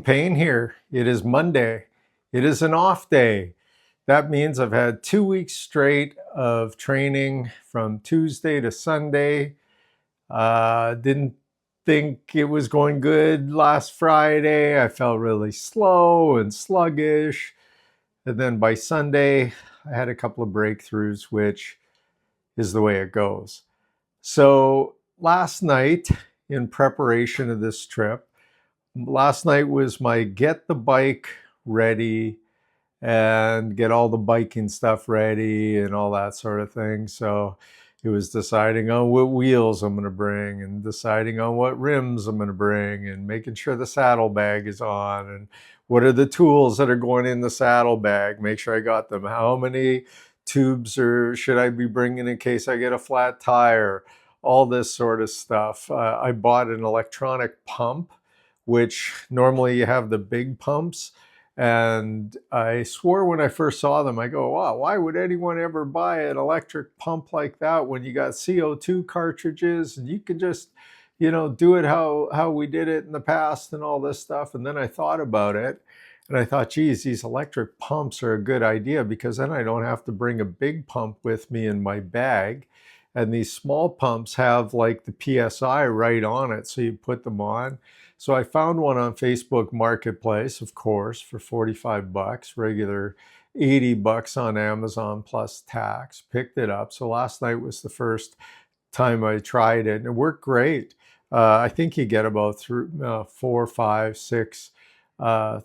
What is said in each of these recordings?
Pain here. It is Monday. It is an off day. That means I've had 2 weeks straight of training from Tuesday to Sunday. Didn't think it was going good last Friday. I felt really slow and sluggish. And then by Sunday, I had a couple of breakthroughs, which is the way it goes. So last night, in preparation of this trip, last night was my get the bike ready and get all the biking stuff ready and all that sort of thing. So it was deciding on what wheels I'm going to bring and deciding on what rims I'm going to bring and making sure the saddlebag is on and what are the tools that are going in the saddlebag, make sure I got them. How many tubes or should I be bringing in case I get a flat tire? All this sort of stuff. I bought an electronic pump, which normally you have the big pumps. And I swore when I first saw them, I go, wow, why would anyone ever buy an electric pump like that when you got CO2 cartridges and you can just, do it how we did it in the past and all this stuff. And then I thought about it and I thought, geez, these electric pumps are a good idea because then I don't have to bring a big pump with me in my bag. And these small pumps have like the PSI right on it. So you put them on. So I found one on Facebook Marketplace, of course, for 45 bucks, regular 80 bucks on Amazon plus tax. Picked it up. So last night was the first time I tried it and it worked great. I think you get about 4, 5, 6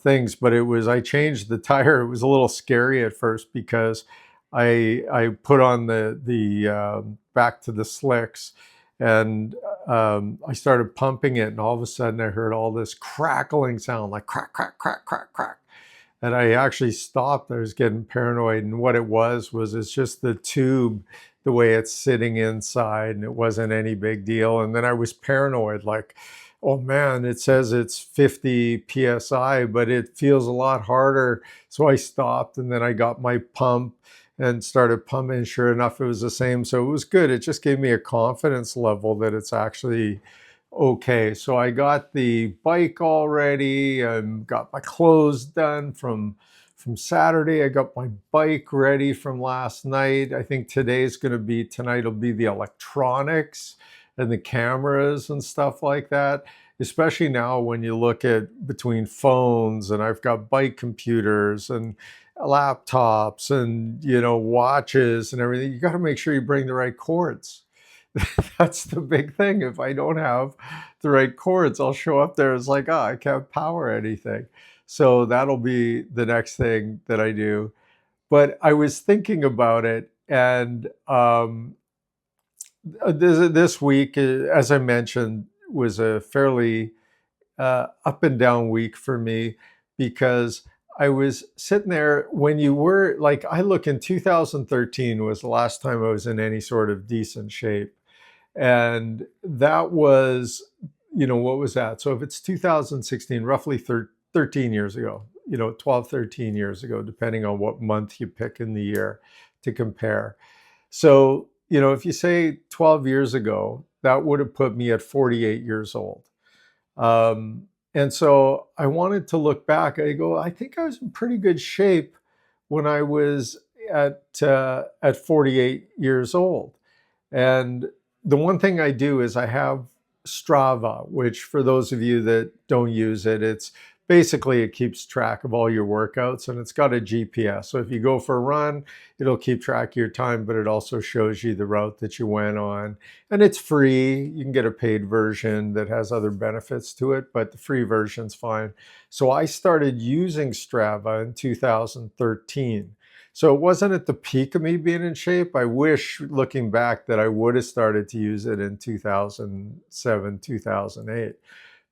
things, but I changed the tire. It was a little scary at first because I put on the back to the slicks and I started pumping it, and all of a sudden I heard all this crackling sound, like crack, crack, crack, crack, crack. And I actually stopped. I was getting paranoid, and what it was it's just the tube, the way it's sitting inside, and it wasn't any big deal. And then I was paranoid, like, oh man, it says it's 50 psi, but it feels a lot harder. So I stopped, and then I got my pump and started pumping. Sure enough, it was the same. So it was good. It just gave me a confidence level that it's actually okay. So I got the bike all ready and got my clothes done from Saturday. I got my bike ready from last night. I think tonight will be the electronics and the cameras and stuff like that. Especially now when you look at between phones, and I've got bike computers and laptops and watches and everything, you got to make sure you bring the right cords. That's the big thing. If I don't have the right cords, I'll show up there as like, oh, I can't power anything. So that'll be the next thing that I do. But I was thinking about it, and this week, as I mentioned, was a fairly up and down week for me because I was sitting there when you were like, I look in 2013 was the last time I was in any sort of decent shape. And that was, what was that? So if it's 2016, roughly 13 years ago, 12, 13 years ago, depending on what month you pick in the year to compare. So, if you say 12 years ago, that would have put me at 48 years old. And so I wanted to look back. I go, I think I was in pretty good shape when I was at 48 years old. And the one thing I do is I have Strava, which for those of you that don't use it, it keeps track of all your workouts, and it's got a GPS. So if you go for a run, it'll keep track of your time, but it also shows you the route that you went on. And it's free. You can get a paid version that has other benefits to it, but the free version's fine. So I started using Strava in 2013. So it wasn't at the peak of me being in shape. I wish, looking back, that I would have started to use it in 2007, 2008.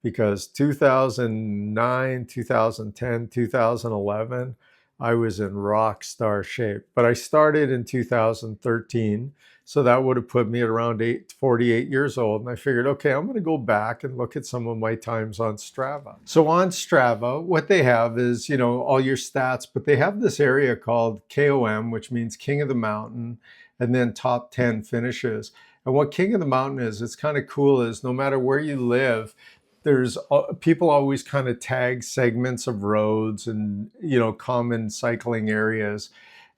Because 2009, 2010, 2011, I was in rock star shape. But I started in 2013, so that would have put me at around 48 years old. And I figured, okay, I'm going to go back and look at some of my times on Strava. So on Strava, what they have is, all your stats, but they have this area called KOM, which means King of the Mountain, and then top 10 finishes. And what King of the Mountain is, it's kind of cool, is no matter where you live, there's people always kind of tag segments of roads and, common cycling areas.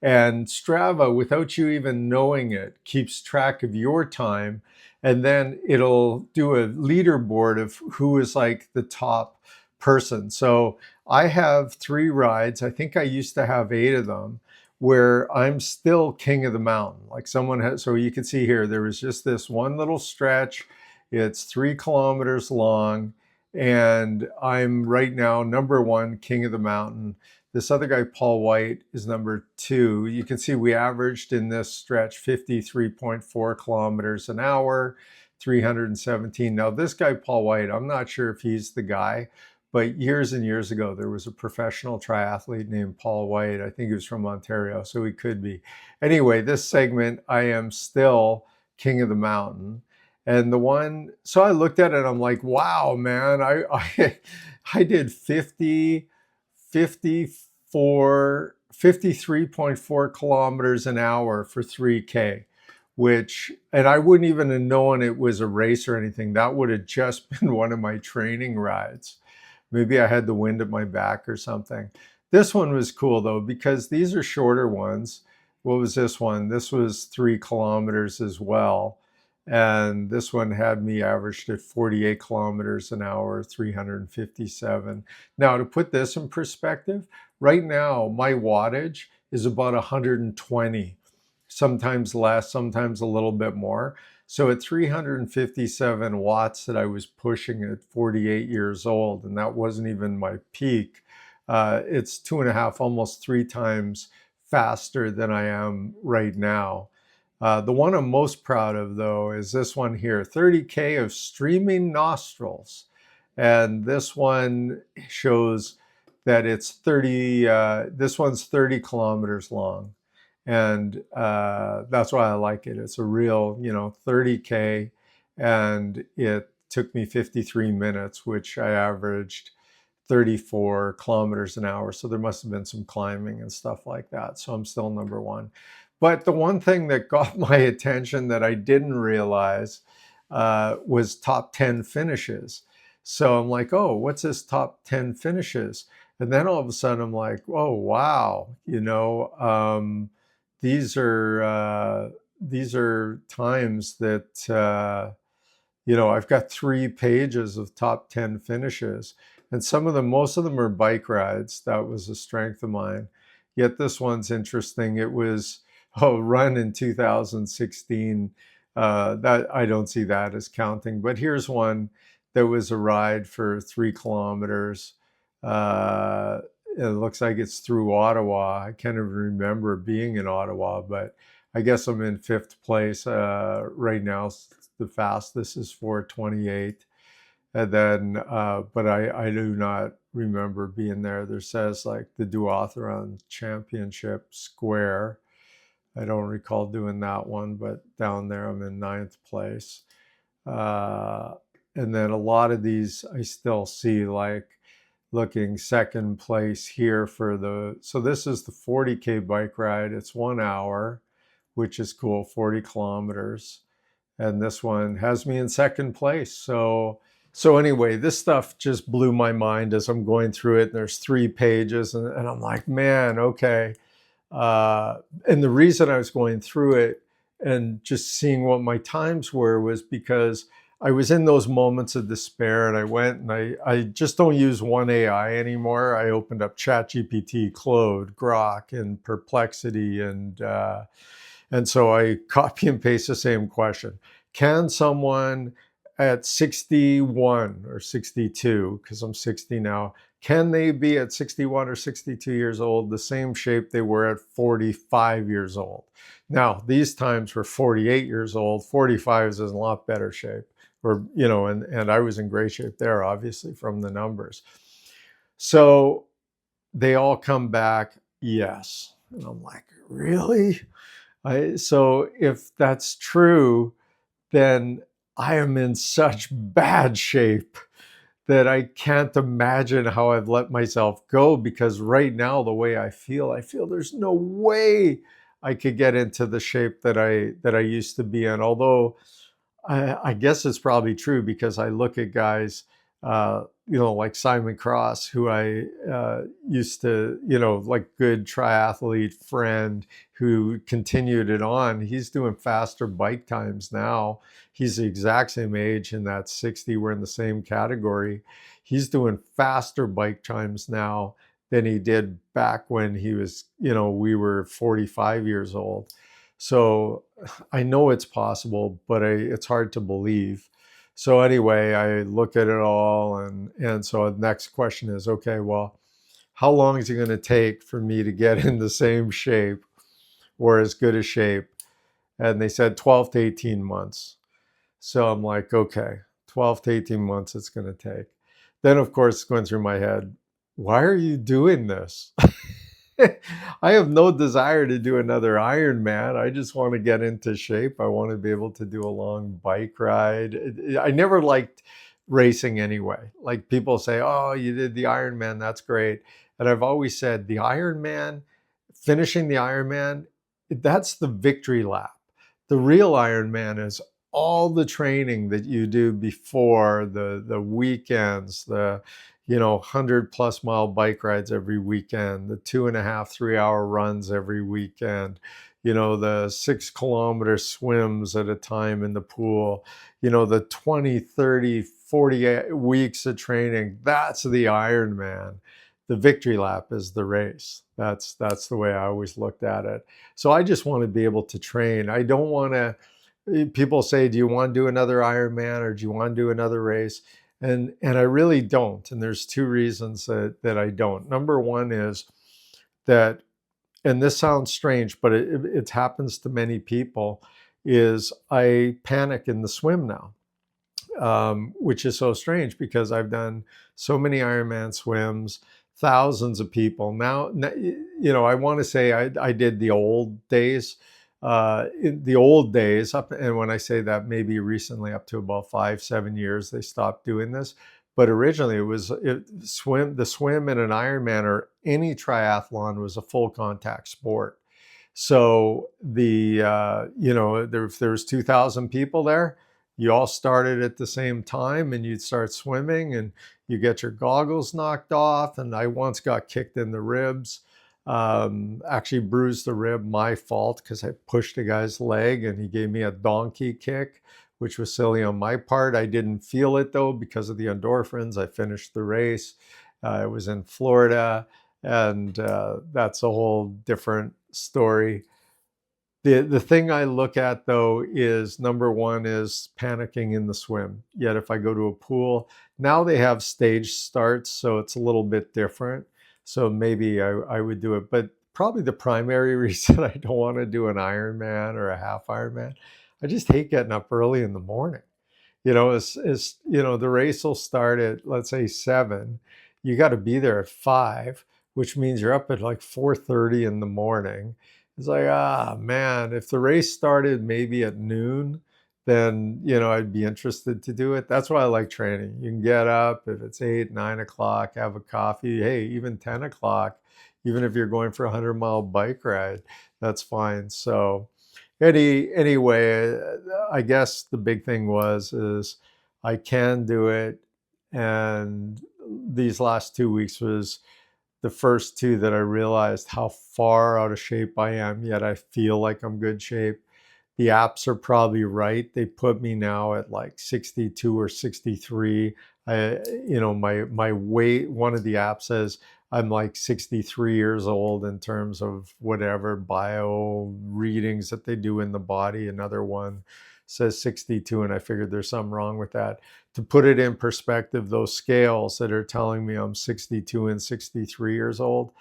And Strava, without you even knowing it, keeps track of your time. And then it'll do a leaderboard of who is like the top person. So I have 3 rides. I think I used to have 8 of them where I'm still king of the mountain. Like someone has, so you can see here, there was just this one little stretch. It's 3 kilometers long. And I'm right now number 1 king of the mountain. This other guy, Paul White, is number 2. You can see we averaged in this stretch 53.4 kilometers an hour, 317. Now, this guy, Paul White, I'm not sure if he's the guy, but years and years ago, there was a professional triathlete named Paul White. I think he was from Ontario, so he could be. Anyway, this segment, I am still king of the mountain. And the one, so I looked at it, I'm like, wow, man, I did 53.4 kilometers an hour for 3K, which, and I wouldn't even have known it was a race or anything. That would have just been one of my training rides. Maybe I had the wind at my back or something. This one was cool though, because these are shorter ones. What was this one? This was 3 kilometers as well. And this one had me averaged at 48 kilometers an hour, 357. Now, to put this in perspective, right now, my wattage is about 120, sometimes less, sometimes a little bit more. So at 357 watts that I was pushing at 48 years old, and that wasn't even my peak, it's 2.5, almost 3 times faster than I am right now. The one I'm most proud of, though, is this one here, 30K of streaming nostrils. And this one shows that it's 30, this one's 30 kilometers long. And that's why I like it. It's a real, 30K. And it took me 53 minutes, which I averaged 34 kilometers an hour. So there must have been some climbing and stuff like that. So I'm still number 1. But the one thing that got my attention that I didn't realize was top 10 finishes. So I'm like, oh, what's this top 10 finishes? And then all of a sudden I'm like, oh, wow, these are times that, I've got 3 pages of top 10 finishes. And most of them are bike rides. That was a strength of mine. Yet this one's interesting. It was, run in 2016. That I don't see that as counting. But here's one that was a ride for 3 kilometers. It looks like it's through Ottawa. I can't even remember being in Ottawa, but I guess I'm in 5th place right now. The fastest is 4:28. And then, but I do not remember being there. There says like the Duathlon Championship Square. I don't recall doing that one, but down there I'm in 9th place. And then a lot of these I still see, like looking 2nd place here so this is the 40K bike ride. It's 1 hour, which is cool, 40 kilometers. And this one has me in 2nd place. So anyway, this stuff just blew my mind as I'm going through it. And there's 3 pages and I'm like, man, okay. And the reason I was going through it and just seeing what my times were was because I was in those moments of despair, and I went and I just don't use one AI anymore. I opened up ChatGPT, Claude, Grok, and Perplexity, and so I copy and paste the same question. Can someone at 61 or 62, because I'm 60 now, can they be at 61 or 62 years old the same shape they were at 45 years old? Now, these times were 48 years old. 45 is in a lot better shape. And I was in great shape there, obviously, from the numbers. So they all come back, yes. And I'm like, really? So if that's true, then I am in such bad shape that I can't imagine how I've let myself go, because right now, the way I feel there's no way I could get into the shape that I used to be in. Although I guess it's probably true, because I look at guys like Simon Cross, who I used to, like good triathlete friend who continued it on. He's doing faster bike times now. He's the exact same age in that 60. We're in the same category. He's doing faster bike times now than he did back when he was, we were 45 years old. So I know it's possible, but it's hard to believe. So anyway, I look at it all, and so the next question is, okay, well, how long is it going to take for me to get in the same shape or as good a shape? And they said 12 to 18 months. So I'm like, okay, 12 to 18 months it's going to take. Then, of course, going through my head, why are you doing this? I have no desire to do another Ironman. I just want to get into shape. I want to be able to do a long bike ride. I never liked racing anyway. Like people say, oh, you did the Ironman, that's great. And I've always said the Ironman, finishing the Ironman, that's the victory lap. The real Ironman is all the training that you do before, the weekends, the 100+ mile bike rides every weekend, the 2.5, 3 hour runs every weekend, the 6 kilometer swims at a time in the pool, the 20, 30, 40 weeks of training. That's the Ironman. The victory lap is the race. That's the way I always looked at it. So I just want to be able to train. I don't want to, people say, do you want to do another Ironman or do you want to do another race? And I really don't. And there's two reasons that I don't. Number one is that, and this sounds strange, but it happens to many people, is I panic in the swim now, which is so strange because I've done so many Ironman swims, thousands of people. Now, I want to say I did the old days, in the old days up, and when I say that, maybe recently up to about 5-7 years they stopped doing this, but originally the swim in an Ironman or any triathlon was a full contact sport. So if there was 2,000 people there, you all started at the same time and you'd start swimming and you get your goggles knocked off. And I once got kicked in the ribs, actually bruised the rib, my fault, because I pushed a guy's leg and he gave me a donkey kick, which was silly on my part. I didn't feel it though because of the endorphins. I finished the race. It was in Florida, and that's a whole different story. The thing I look at though is, number one is panicking in the swim. Yet if I go to a pool, now they have stage starts, so it's a little bit different. So maybe I would do it. But probably the primary reason I don't want to do an Ironman or a half Ironman, I just hate getting up early in the morning. The race will start at, let's say, 7. You got to be there at 5, which means you're up at like 4:30 in the morning. It's like, man, if the race started maybe at noon, then, I'd be interested to do it. That's why I like training. You can get up if it's 8, 9 o'clock, have a coffee. Hey, even 10 o'clock, even if you're going for a 100-mile bike ride, that's fine. So anyway, I guess the big thing is I can do it. And these last 2 weeks was the first 2 that I realized how far out of shape I am, yet I feel like I'm good shape. The apps are probably right. They put me now at like 62 or 63. My weight, one of the apps says I'm like 63 years old in terms of whatever bio readings that they do in the body. Another one says 62, and I figured there's something wrong with that. To put it in perspective, those scales that are telling me I'm 62 and 63 years old.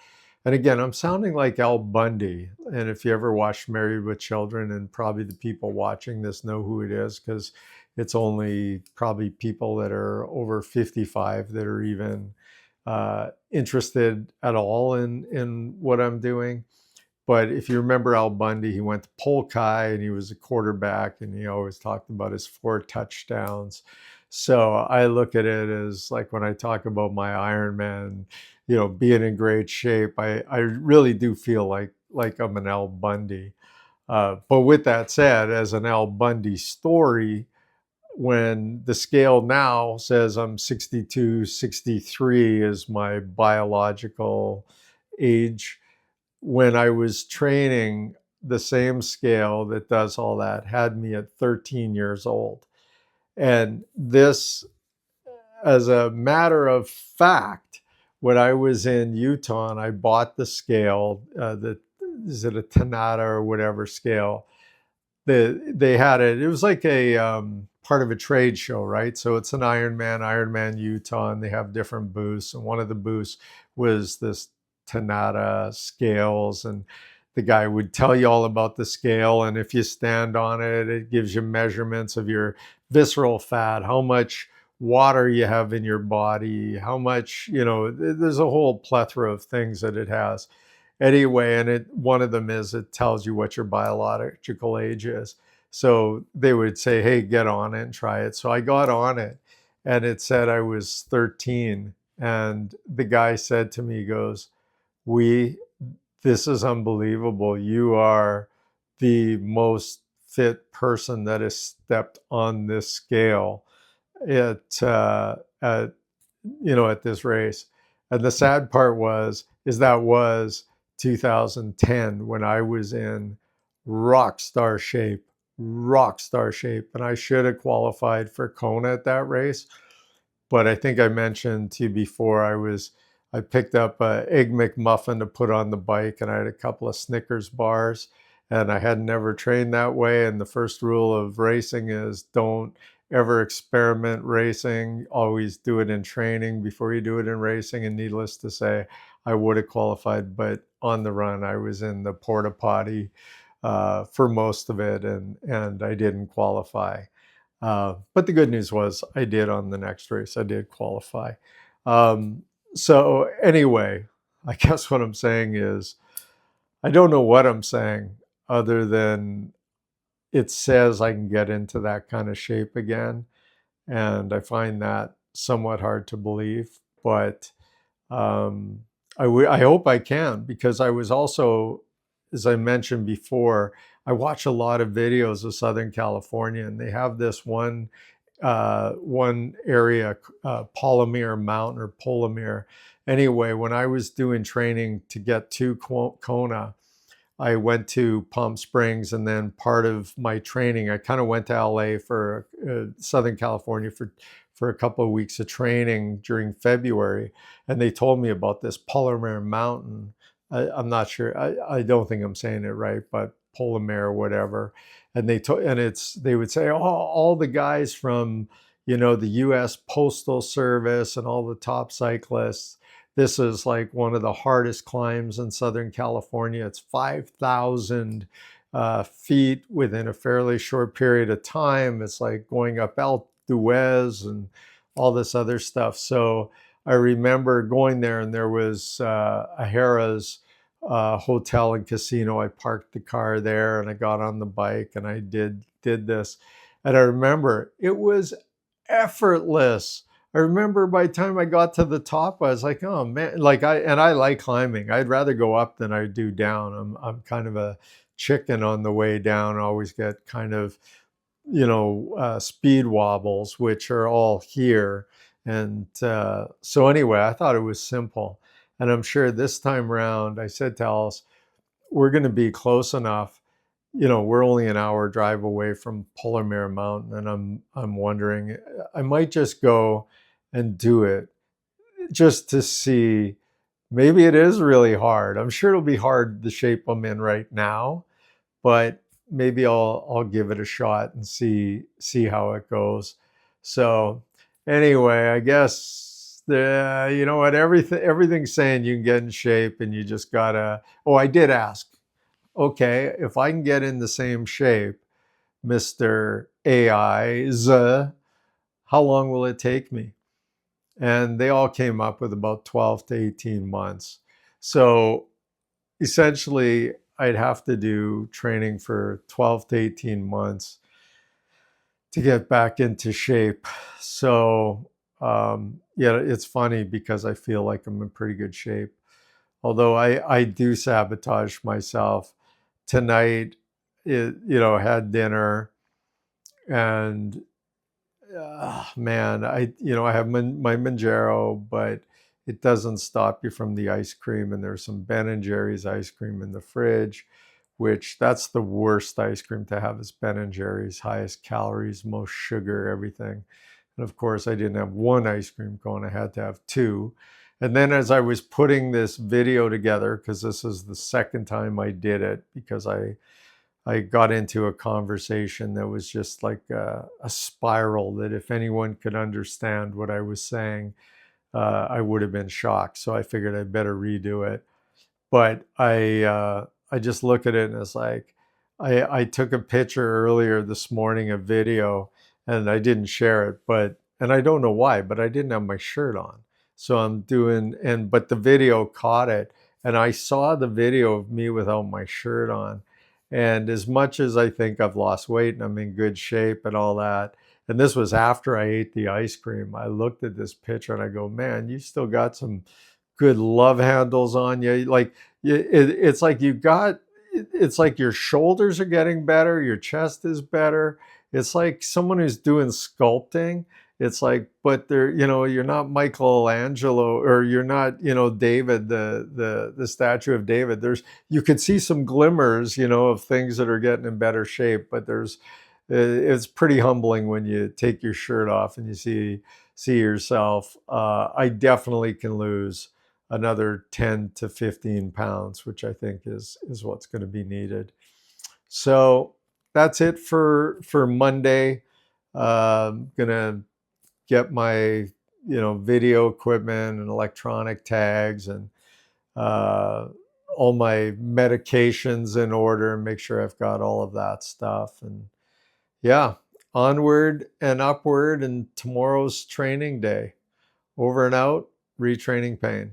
And again, I'm sounding like Al Bundy. And if you ever watched Married with Children, and probably the people watching this know who it is, because it's only probably people that are over 55 that are even interested at all in what I'm doing. But if you remember Al Bundy, he went to Polk High and he was a quarterback, and he always talked about his 4 touchdowns. So I look at it as like when I talk about my Ironman, being in great shape, I really do feel like I'm an Al Bundy. But with that said, as an Al Bundy story, when the scale now says I'm 62, 63 is my biological age. When I was training, the same scale that does all that had me at 13 years old. And this, as a matter of fact, when I was in Utah and I bought the scale, is it a Tanata or whatever scale? They had it. It was like a part of a trade show, right? So it's an Ironman Utah, and they have different booths. And one of the booths was this Tanata scales, and the guy would tell you all about the scale. And if you stand on it, it gives you measurements of your visceral fat, how much water you have in your body, how much, there's a whole plethora of things that it has. Anyway, and one of them is it tells you what your biological age is. So they would say, hey, get on it and try it. So I got on it, and it said I was 13. And the guy said to me, he goes, this is unbelievable. You are the most fit person that has stepped on this scale at this race. And the sad part was 2010 when I was in rock star shape, and I should have qualified for Kona at that race. But I think I mentioned to you before, I picked up an Egg McMuffin to put on the bike, and I had a couple of Snickers bars, and I had never trained that way. And the first rule of racing is don't ever experiment racing. Always do it in training before you do it in racing. And needless to say, I would have qualified, but on the run, I was in the porta potty for most of it, and I didn't qualify. But the good news was I did on the next race. I did qualify. So anyway, I guess what I'm saying is I don't know what I'm saying other than it says I can get into that kind of shape again. And I find that somewhat hard to believe. But I hope I can, because I was also, as I mentioned before, I watch a lot of videos of Southern California, and they have this one area, Palomar Mountain or Palomar. Anyway, when I was doing training to get to Kona, I went to Palm Springs, and then part of my training, I kind of went to LA for Southern California for a couple of weeks of training during February. And they told me about this Palomar Mountain. I'm not sure. I don't think I'm saying it right, but Palomar or whatever. And they would say, oh, all the guys from, the U.S. Postal Service and all the top cyclists, this is like one of the hardest climbs in Southern California. It's 5,000 feet within a fairly short period of time. It's like going up Alpe d'Huez and all this other stuff. So I remember going there, and there was a Harrah's hotel and casino. I parked the car there, and I got on the bike, and I did this. And I remember it was effortless. I remember by the time I got to the top, I was like, oh man, I like climbing. I'd rather go up than I do down. I'm kind of a chicken on the way down. I always get kind of, speed wobbles, which are all here. And so anyway, I thought it was simple. And I'm sure this time around, I said to Alice, we're going to be close enough. We're only an hour drive away from Palomar Mountain, and I'm wondering, I might just go and do it just to see. Maybe it is really hard. I'm sure it'll be hard the shape I'm in right now, but maybe I'll give it a shot and see how it goes. So anyway, I guess you know what, everything's saying you can get in shape, and you just gotta. Oh, I did ask. Okay, if I can get in the same shape, Mr. AI's, how long will it take me? And they all came up with about 12 to 18 months. So essentially, I'd have to do training for 12 to 18 months to get back into shape. So, yeah, it's funny because I feel like I'm in pretty good shape. Although I do sabotage myself. Tonight, had dinner, and man, I have my Manjaro, but it doesn't stop you from the ice cream. And there's some Ben and Jerry's ice cream in the fridge, which that's the worst ice cream to have is Ben and Jerry's, highest calories, most sugar, everything. And of course, I didn't have one ice cream cone. I had to have two. And then as I was putting this video together, because this is the second time I did it, because I got into a conversation that was just like a spiral that if anyone could understand what I was saying, I would have been shocked. So I figured I'd better redo it. But I just look at it and it's like, I took a picture earlier this morning, a video, and I didn't share it, and I don't know why, but I didn't have my shirt on. So but the video caught it, and I saw the video of me without my shirt on. And as much as I think I've lost weight and I'm in good shape and all that, and this was after I ate the ice cream, I looked at this picture and I go, man, you still got some good love handles on you. Like it's like it's like your shoulders are getting better, your chest is better. It's like someone who's doing sculpting. It's like, but you're not Michelangelo, or you're not, David, the statue of David. You could see some glimmers, of things that are getting in better shape, but it's pretty humbling when you take your shirt off and you see yourself. I definitely can lose another 10 to 15 pounds, which I think is what's going to be needed. So that's it for Monday. Gonna get my video equipment and electronic tags and all my medications in order and make sure I've got all of that stuff. And yeah, onward and upward, and tomorrow's training day. Over and out, retraining pain.